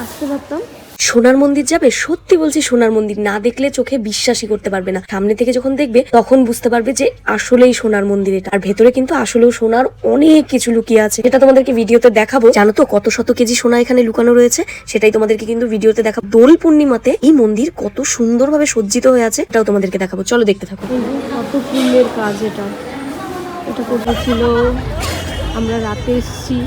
আসতে পারতাম। সোনার মন্দির যাবে, সত্যি বলছি সোনার মন্দির না দেখলে চোখে বিশ্বাসই করতে পারবে না। সামনে থেকে যখন দেখবে তখন বুঝতে পারবে যে আসলেই সোনার মন্দির এটা। আর ভেতরে কিন্তু আসলেও সোনার অনেক কিছু লুকিয়ে আছে, যেটা তোমাদেরকে ভিডিওতে দেখাবো। জানো তো কত শত কেজি সোনা এখানে লুকানো রয়েছে, সেটাই তোমাদেরকে কিন্তু ভিডিওতে দেখাবো। দোল পূর্ণিমাতে এই মন্দির কত সুন্দরভাবে সজ্জিত হয়ে আছে এটাও তোমাদেরকে দেখাবো, চলো দেখতে থাকো। কত পুণ্যের কাজ এটা, এটা করেছিল। আমরা রাতে এসেছি,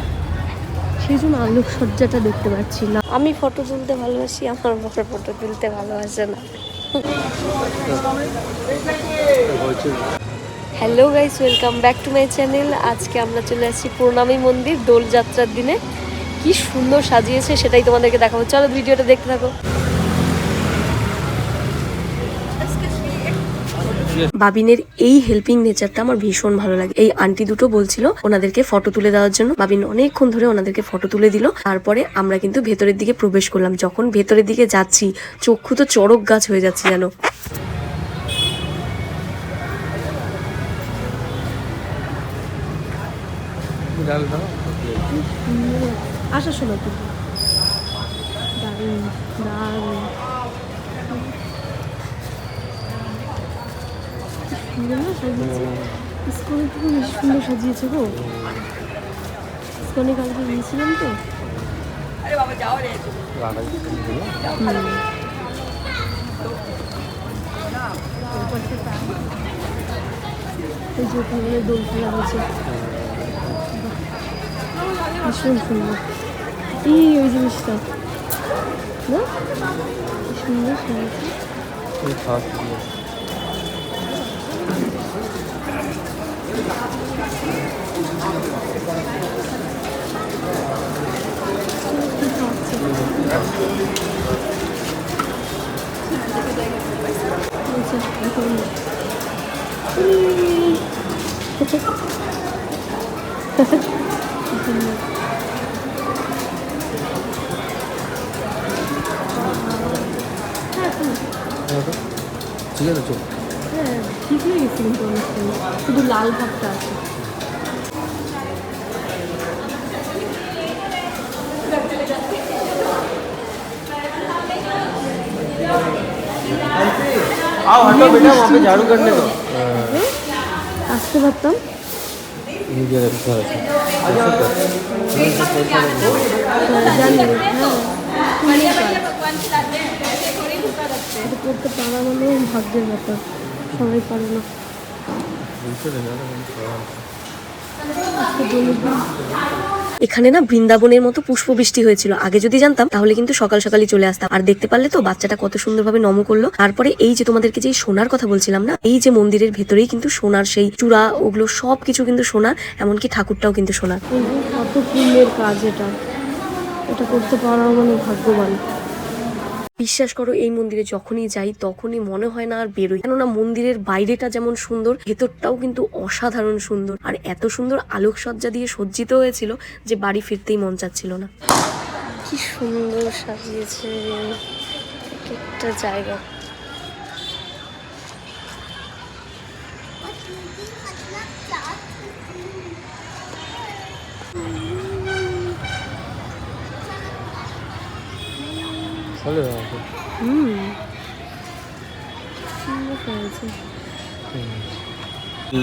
সেই জন্য আলোকসজ্জাটা দেখতে পাচ্ছি না। আমি ফটো তুলতে ভালোবাসি, আমার বড় ফটো তুলতে ভালোবাসে না। Hello guys, welcome back to my channel. আজকে আমরা চলে আসছি প্রণামী মন্দির দোলযাত্রার দিনে। কি সুন্দর সাজিয়েছে সেটাই তোমাদেরকে দেখাবো, চলো ভিডিওটা দেখতে থাকো। বাবিনের এই হেল্পিং নেচারটা আমার ভীষণ ভালো লাগে। এই আন্টি দুটো বলছিল ওনাদেরকে ফটো তুলে দেওয়ার জন্য। বাবিন অনেকক্ষণ ধরে ওনাদেরকে ফটো তুলে দিল। তারপরে আমরা কিন্তু ভেতরের দিকে প্রবেশ করলাম। যখন ভেতরের দিকে যাচ্ছি চক্ষু তো চড়ক গাছ হয়ে যাচ্ছে যেন। আসার সময় কিন্তু দারুণ দারুণ সাজিয়েছে। ইস্কনে তো বেশ সুন্দর সাজিয়েছে গো। ইস্কনে কালকে গিয়েছিলাম তো। এই যে ওখানে দোল খেলা হয়েছে, ভীষণ সুন্দর। এই ওই জিনিসটা না সুন্দর সাজিয়েছে। ঠিক আছে চল। হ্যাঁ ঠিক হয়ে গেছে, কিন্তু শুধু লাল ভাবটা আছে। झाड़ू करने दो। আসতে পারতাম। জানি করতে পারা মানে ভাগ্যের ব্যাপার, সবাই পারে না। এখানে না বৃন্দাবনের মতো পুষ্প বৃষ্টি হয়েছিল। আগে যদি জানতাম তাহলে কিন্তু সকাল সকালই চলে আসতাম। আর দেখতে পারলে তো বাচ্চাটা কত সুন্দরভাবে নম করলো। তারপরে এই যে তোমাদেরকে যে সোনার কথা বলছিলাম না, এই যে মন্দিরের ভেতরেই কিন্তু সোনার সেই চূড়া, ওগুলো সব কিছু কিন্তু সোনার, এমনকি ঠাকুরটাও কিন্তু সোনার। কত পুণ্যের কাজ এটা, এটা করতে পারা মানে ভাগ্যবান। বিশ্বাস করো এই মন্দিরে যখনই যাই তখনই মনে হয় না আর বেরোই। কেননা মন্দিরের বাইরেটা যেমন সুন্দর, ভেতরটাও কিন্তু অসাধারণ সুন্দর। আর এত সুন্দর আলোকসজ্জা দিয়ে সজ্জিত হয়েছিল যে বাড়ি ফিরতেই মন চাচ্ছিল না। কি সুন্দর সাজিয়েছে একটা জায়গা।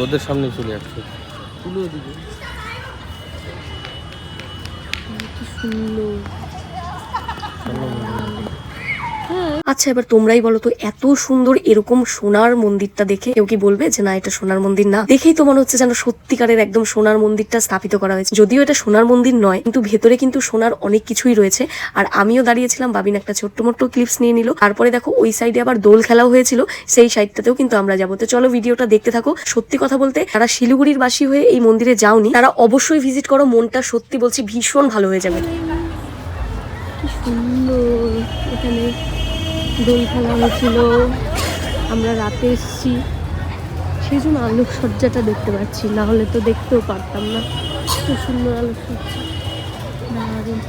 ওদের সামনে চলে যাচ্ছে, তুলে দিবে। কি সুন্দর। আচ্ছা এবার তোমরাই বলো তো, এত সুন্দর এরকম সোনার মন্দিরটা দেখে কেউ কি বলবে যে না এটা সোনার মন্দির না? দেখেই তো মনে হচ্ছে যেন সত্যিকারের একদম সোনার মন্দিরটা স্থাপিত করা হয়েছে। যদিও এটা সোনার মন্দির নয়, কিন্তু ভেতরে কিন্তু সোনার অনেক কিছুই রয়েছে। আর আমিও দাঁড়িয়েছিলাম, বাবিন একটা ছোট্ট মোট্ট ক্লিপস নিয়ে নিল। তারপরে দেখো ওই সাইডে আবার দোল খেলাও হয়েছিল, সেই সাইডটাতেও কিন্তু আমরা যাবো। তো চলো ভিডিওটা দেখতে থাকো। সত্যি কথা বলতে যারা শিলিগুড়ির বাসী হয়ে এই মন্দিরে যাওনি তারা অবশ্যই ভিজিট করো, মনটা সত্যি বলছি ভীষণ ভালো হয়ে যাবে। কি সুন্দর এখানে দোল খেলা হয়েছিল, আমরা রাতে এসেছি, সেই জন্য আলোকসজ্জাটা দেখতে পাচ্ছি, না হলে তো দেখতেও পারতাম না। খুব সুন্দর আলোকসজ্জা, দারুণ।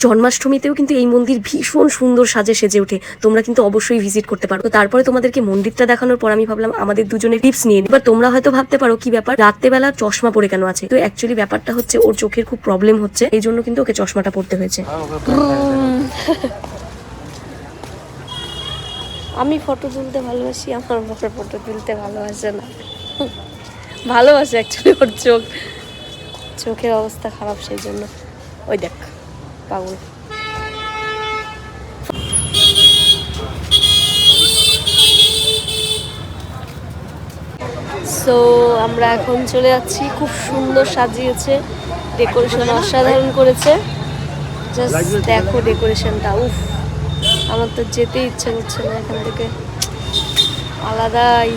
জন্মাষ্টমীতেও কিন্তু এই মন্দির ভীষণ সুন্দর সাজে সেজে ওঠে, তোমরা কিন্তু অবশ্যই ভিজিট করতে পারো। তো তারপরে তোমাদেরকে মন্দিরটা দেখানোর পর আমি ভাবলাম আমাদের দুজনের টিপস নিয়ে নিই। এবার তোমরা হয়তো ভাবতে পারো কি ব্যাপার, রাত্রেবেলা চশমা পরে কেন আছে? তো অ্যাকচুয়ালি ব্যাপারটা হচ্ছে ওর চোখের খুব প্রবলেম হচ্ছে, এই জন্য কিন্তু ওকে চশমাটা পরতে হয়েছে। আমি ফটো তুলতে ভালোবাসি, আমার বাবার ফটো তুলতে ভালোবাসে না। ভালোবাসে অ্যাকচুয়ালি, ওর চোখের অবস্থা খারাপ, সেই জন্য। ওই দেখ পাগল। সো আমরা এখন চলে যাচ্ছি, খুব সুন্দর সাজিয়েছে, ডেকোরেশন অসাধারণ করেছে। জাস্ট দেখো ডেকোরেশনটা, উফ আমার তো যেতে ইচ্ছে করছে না এখান থেকে, আলাদাই।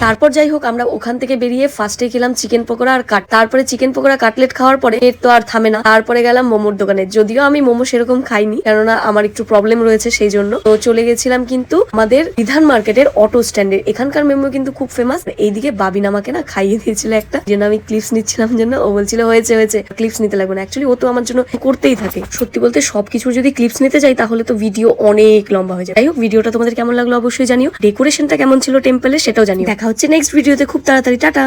তারপর যাই হোক আমরা ওখান থেকে বেরিয়ে ফার্স্টে খেলাম চিকেন পকোড়া আর তারপরে চিকেন পকোড়া কাটলেট খাওয়ার পরে এর তো আর থামে না, তারপরে গেলাম মোমোর দোকানে। যদিও আমি মোমো সেরকম খাইনি, কেননা আমার একটু প্রবলেম রয়েছে, সেই জন্য। তো চলে গেছিলাম কিন্তু আমাদের বিধান মার্কেটের অটো স্ট্যান্ডের, এখানকার মোমো কিন্তু খুব ফেমাস। এইদিকে বাবিন আমাকে না খাইয়ে দিয়েছিল একটা, যেন আমি ক্লিপস নিচ্ছিলাম জন্য, ও বলছিল হয়েছে হয়েছে ক্লিপস নিতে লাগবে না। অ্যাকচুয়ালি ও তো আমার জন্য করতেই থাকে। সত্যি বলতে সবকিছু যদি ক্লিপস নিতে যাই তাহলে তো ভিডিও অনেক লম্বা হয়ে যায়। যাই হোক, ভিডিওটা তোমাদের কেমন লাগলো অবশ্যই জানিও, ডেকোরেশনটা কেমন ছিল টেম্পলের সেটাও জানিও। দেখা হচ্ছে নেক্সট ভিডিওতে খুব তাড়াতাড়ি। টাটা।